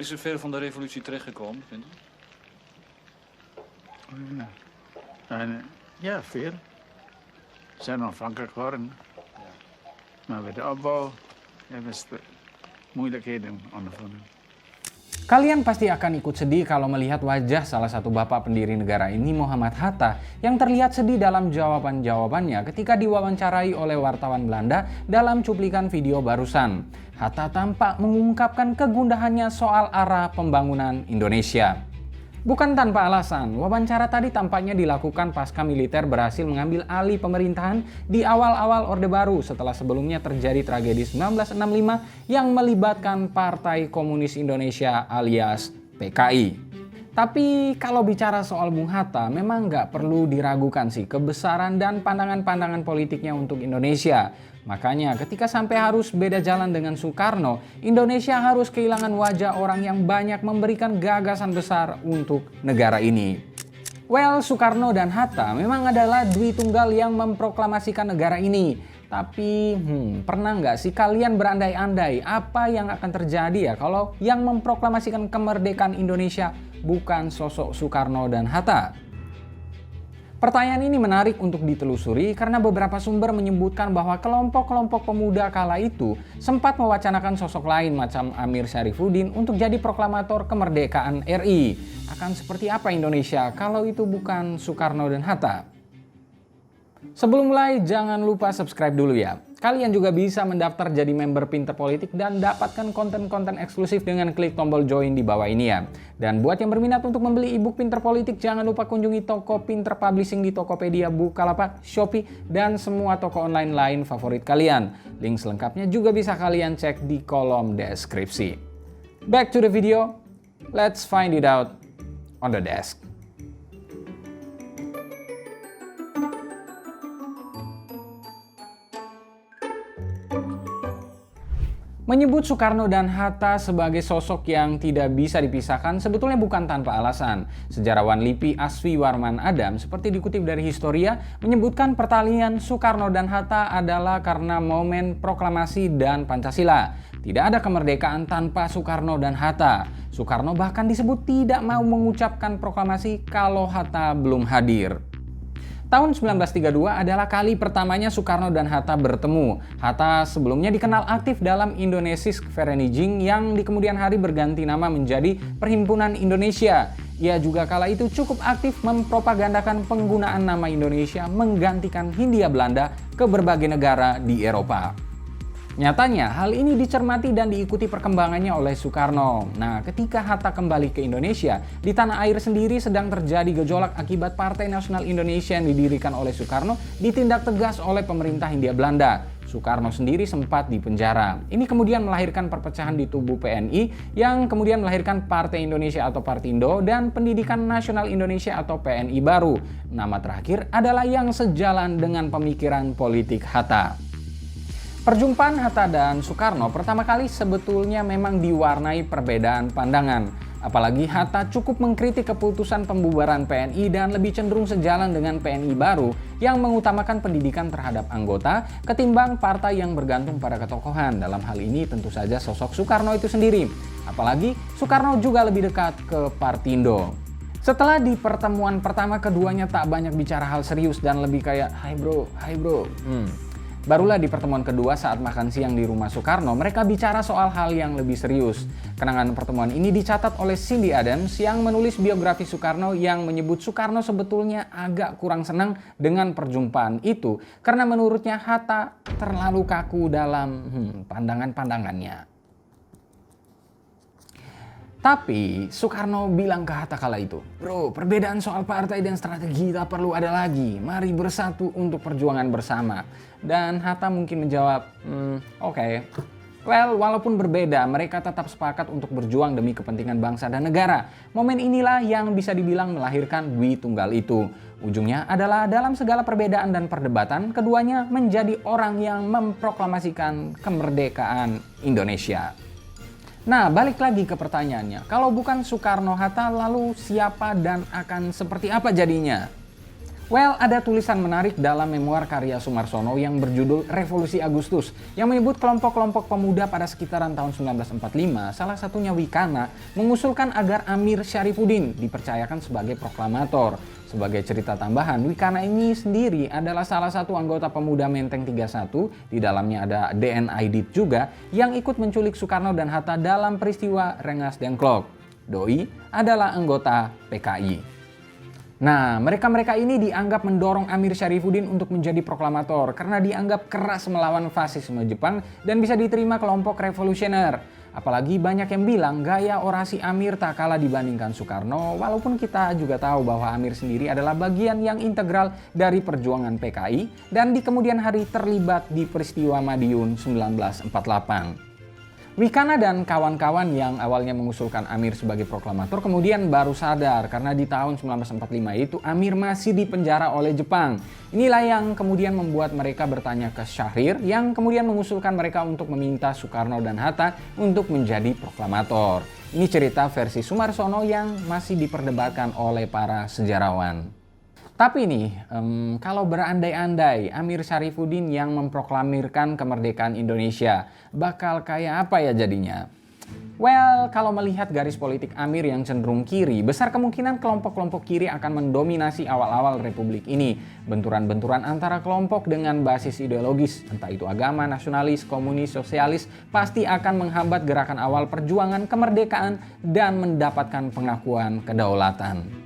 Is er veel van de revolutie terechtgekomen, vindt u? Ja, veel. Ze zijn onafhankelijk geworden. Maar bij de opbouw hebben ze moeilijkheden ondervonden. Kalian pasti akan ikut sedih kalau melihat wajah salah satu bapak pendiri negara ini, Muhammad Hatta, yang terlihat sedih dalam jawaban-jawabannya ketika diwawancarai oleh wartawan Belanda dalam cuplikan video barusan. Hatta tampak mengungkapkan kegundahannya soal arah pembangunan Indonesia. Bukan tanpa alasan, wawancara tadi tampaknya dilakukan pasca militer berhasil mengambil alih pemerintahan di awal-awal Orde Baru setelah sebelumnya terjadi tragedi 1965 yang melibatkan Partai Komunis Indonesia alias PKI. Tapi kalau bicara soal Bung Hatta, memang nggak perlu diragukan sih kebesaran dan pandangan-pandangan politiknya untuk Indonesia. Makanya ketika sampai harus beda jalan dengan Soekarno, Indonesia harus kehilangan wajah orang yang banyak memberikan gagasan besar untuk negara ini. Well, Soekarno dan Hatta memang adalah dwi tunggal yang memproklamasikan negara ini. Tapi pernah nggak sih kalian berandai-andai apa yang akan terjadi ya kalau yang memproklamasikan kemerdekaan Indonesia bukan sosok Soekarno dan Hatta? Pertanyaan ini menarik untuk ditelusuri karena beberapa sumber menyebutkan bahwa kelompok-kelompok pemuda kala itu sempat mewacanakan sosok lain macam Amir Syarifuddin untuk jadi proklamator kemerdekaan RI. Akan seperti apa Indonesia kalau itu bukan Soekarno dan Hatta? Sebelum mulai, jangan lupa subscribe dulu ya. Kalian juga bisa mendaftar jadi member Pinter Politik dan dapatkan konten-konten eksklusif dengan klik tombol join di bawah ini ya. Dan buat yang berminat untuk membeli ebook Pinter Politik, jangan lupa kunjungi toko Pinter Publishing di Tokopedia, Bukalapak, Shopee, dan semua toko online lain favorit kalian. Link selengkapnya juga bisa kalian cek di kolom deskripsi. Back to the video, let's find it out on the desk. Menyebut Soekarno dan Hatta sebagai sosok yang tidak bisa dipisahkan sebetulnya bukan tanpa alasan. Sejarawan LIPI Asfi Warman Adam seperti dikutip dari Historia menyebutkan pertalian Soekarno dan Hatta adalah karena momen proklamasi dan Pancasila. Tidak ada kemerdekaan tanpa Soekarno dan Hatta. Soekarno bahkan disebut tidak mau mengucapkan proklamasi kalau Hatta belum hadir. Tahun 1932 adalah kali pertamanya Soekarno dan Hatta bertemu. Hatta sebelumnya dikenal aktif dalam Indonesisch Vereniging yang di kemudian hari berganti nama menjadi Perhimpunan Indonesia. Ia juga kala itu cukup aktif mempropagandakan penggunaan nama Indonesia menggantikan Hindia Belanda ke berbagai negara di Eropa. Nyatanya, hal ini dicermati dan diikuti perkembangannya oleh Soekarno. Nah, ketika Hatta kembali ke Indonesia, di tanah air sendiri sedang terjadi gejolak akibat Partai Nasional Indonesia yang didirikan oleh Soekarno ditindak tegas oleh pemerintah Hindia Belanda. Soekarno sendiri sempat dipenjara. Ini kemudian melahirkan perpecahan di tubuh PNI yang kemudian melahirkan Partai Indonesia atau Partindo dan Pendidikan Nasional Indonesia atau PNI baru. Nama terakhir adalah yang sejalan dengan pemikiran politik Hatta. Perjumpaan Hatta dan Soekarno pertama kali sebetulnya memang diwarnai perbedaan pandangan. Apalagi Hatta cukup mengkritik keputusan pembubaran PNI dan lebih cenderung sejalan dengan PNI baru yang mengutamakan pendidikan terhadap anggota ketimbang partai yang bergantung pada ketokohan. Dalam hal ini tentu saja sosok Soekarno itu sendiri. Apalagi Soekarno juga lebih dekat ke Partindo. Setelah di pertemuan pertama keduanya tak banyak bicara hal serius dan lebih kayak hai bro. Barulah di pertemuan kedua saat makan siang di rumah Soekarno, mereka bicara soal hal yang lebih serius. Kenangan pertemuan ini dicatat oleh Cindy Adams yang menulis biografi Soekarno yang menyebut Soekarno sebetulnya agak kurang senang dengan perjumpaan itu karena menurutnya Hatta terlalu kaku dalam pandangan-pandangannya. Tapi Soekarno bilang ke Hatta kala itu, bro, perbedaan soal partai dan strategi tak perlu ada lagi. Mari bersatu untuk perjuangan bersama. Dan Hatta mungkin menjawab, oke. Well, walaupun berbeda, mereka tetap sepakat untuk berjuang demi kepentingan bangsa dan negara. Momen inilah yang bisa dibilang melahirkan Dwi Tunggal itu. Ujungnya adalah dalam segala perbedaan dan perdebatan, keduanya menjadi orang yang memproklamasikan kemerdekaan Indonesia. Nah, balik lagi ke pertanyaannya. Kalau bukan Soekarno-Hatta, lalu siapa dan akan seperti apa jadinya? Well, ada tulisan menarik dalam memoir karya Sumarsono yang berjudul Revolusi Agustus yang menyebut kelompok-kelompok pemuda pada sekitaran tahun 1945, salah satunya Wikana, mengusulkan agar Amir Syarifuddin dipercayakan sebagai proklamator. Sebagai cerita tambahan, Wikana ini sendiri adalah salah satu anggota pemuda Menteng 31, di dalamnya ada DN Aidit juga, yang ikut menculik Soekarno dan Hatta dalam peristiwa Rengas Dengklok. Doi adalah anggota PKI. Nah, mereka-mereka ini dianggap mendorong Amir Syarifuddin untuk menjadi proklamator karena dianggap keras melawan fasisme Jepang dan bisa diterima kelompok revolusioner. Apalagi banyak yang bilang gaya orasi Amir tak kalah dibandingkan Soekarno, walaupun kita juga tahu bahwa Amir sendiri adalah bagian yang integral dari perjuangan PKI dan di kemudian hari terlibat di peristiwa Madiun 1948. Wikana dan kawan-kawan yang awalnya mengusulkan Amir sebagai proklamator kemudian baru sadar karena di tahun 1945 itu Amir masih dipenjara oleh Jepang. Inilah yang kemudian membuat mereka bertanya ke Syahrir yang kemudian mengusulkan mereka untuk meminta Soekarno dan Hatta untuk menjadi proklamator. Ini cerita versi Sumarsono yang masih diperdebatkan oleh para sejarawan. Tapi nih, kalau berandai-andai Amir Syarifuddin yang memproklamirkan kemerdekaan Indonesia, bakal kayak apa ya jadinya? Well, kalau melihat garis politik Amir yang cenderung kiri, besar kemungkinan kelompok-kelompok kiri akan mendominasi awal-awal republik ini. Benturan-benturan antara kelompok dengan basis ideologis, entah itu agama, nasionalis, komunis, sosialis, pasti akan menghambat gerakan awal perjuangan kemerdekaan dan mendapatkan pengakuan kedaulatan.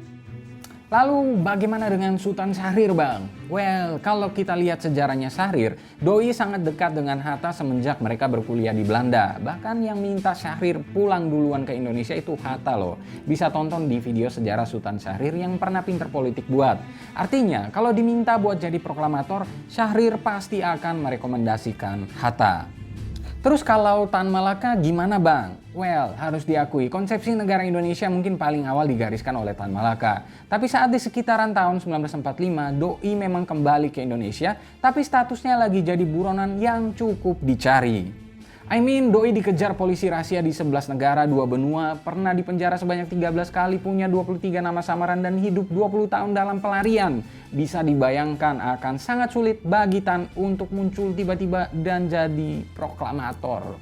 Lalu bagaimana dengan Sultan Syahrir, Bang? Well, kalau kita lihat sejarahnya Syahrir, Doi sangat dekat dengan Hatta semenjak mereka berkuliah di Belanda. Bahkan yang minta Syahrir pulang duluan ke Indonesia itu Hatta loh. Bisa tonton di video sejarah Sultan Syahrir yang pernah pinter politik buat. Artinya, kalau diminta buat jadi proklamator, Syahrir pasti akan merekomendasikan Hatta. Terus kalau Tan Malaka gimana, Bang? Well, harus diakui konsepsi negara Indonesia mungkin paling awal digariskan oleh Tan Malaka. Tapi saat di sekitaran tahun 1945, Doi memang kembali ke Indonesia, tapi statusnya lagi jadi buronan yang cukup dicari. Doi dikejar polisi rahasia di 11 negara, 2 benua, pernah dipenjara sebanyak 13 kali, punya 23 nama samaran dan hidup 20 tahun dalam pelarian. Bisa dibayangkan akan sangat sulit bagi Tan untuk muncul tiba-tiba dan jadi proklamator.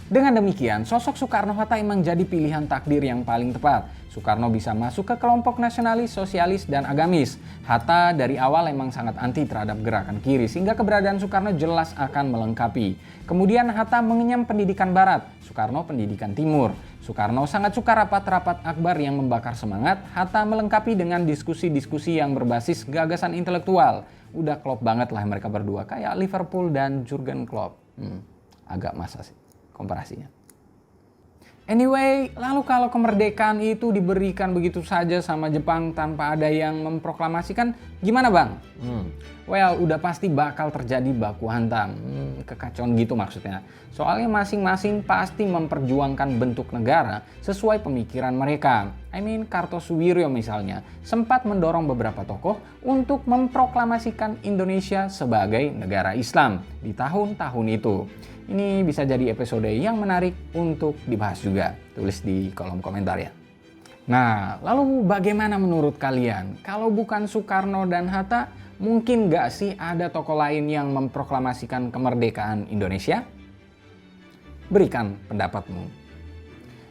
Dengan demikian, sosok Soekarno-Hatta emang jadi pilihan takdir yang paling tepat. Soekarno bisa masuk ke kelompok nasionalis, sosialis, dan agamis. Hatta dari awal emang sangat anti terhadap gerakan kiri, sehingga keberadaan Soekarno jelas akan melengkapi. Kemudian Hatta mengenyam pendidikan barat, Soekarno pendidikan timur. Soekarno sangat suka rapat-rapat akbar yang membakar semangat, Hatta melengkapi dengan diskusi-diskusi yang berbasis gagasan intelektual. Udah klop banget lah mereka berdua, kayak Liverpool dan Jurgen Klopp. Agak masa sih komparasinya. Anyway, lalu kalau kemerdekaan itu diberikan begitu saja sama Jepang tanpa ada yang memproklamasikan, gimana, Bang? Well, udah pasti bakal terjadi baku hantam. Kekacauan gitu maksudnya. Soalnya masing-masing pasti memperjuangkan bentuk negara sesuai pemikiran mereka. Kartosuwiryo misalnya sempat mendorong beberapa tokoh untuk memproklamasikan Indonesia sebagai negara Islam di tahun-tahun itu. Ini bisa jadi episode yang menarik untuk dibahas juga. Tulis di kolom komentar ya. Nah, lalu bagaimana menurut kalian? Kalau bukan Soekarno dan Hatta, mungkin gak sih ada tokoh lain yang memproklamasikan kemerdekaan Indonesia? Berikan pendapatmu.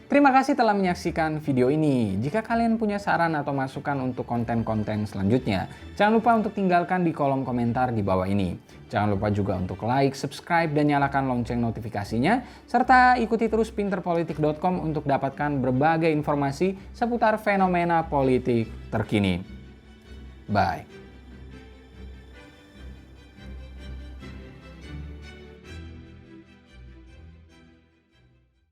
Terima kasih telah menyaksikan video ini. Jika kalian punya saran atau masukan untuk konten-konten selanjutnya, jangan lupa untuk tinggalkan di kolom komentar di bawah ini. Jangan lupa juga untuk like, subscribe, dan nyalakan lonceng notifikasinya, serta ikuti terus pinterpolitik.com untuk dapatkan berbagai informasi seputar fenomena politik terkini. Bye.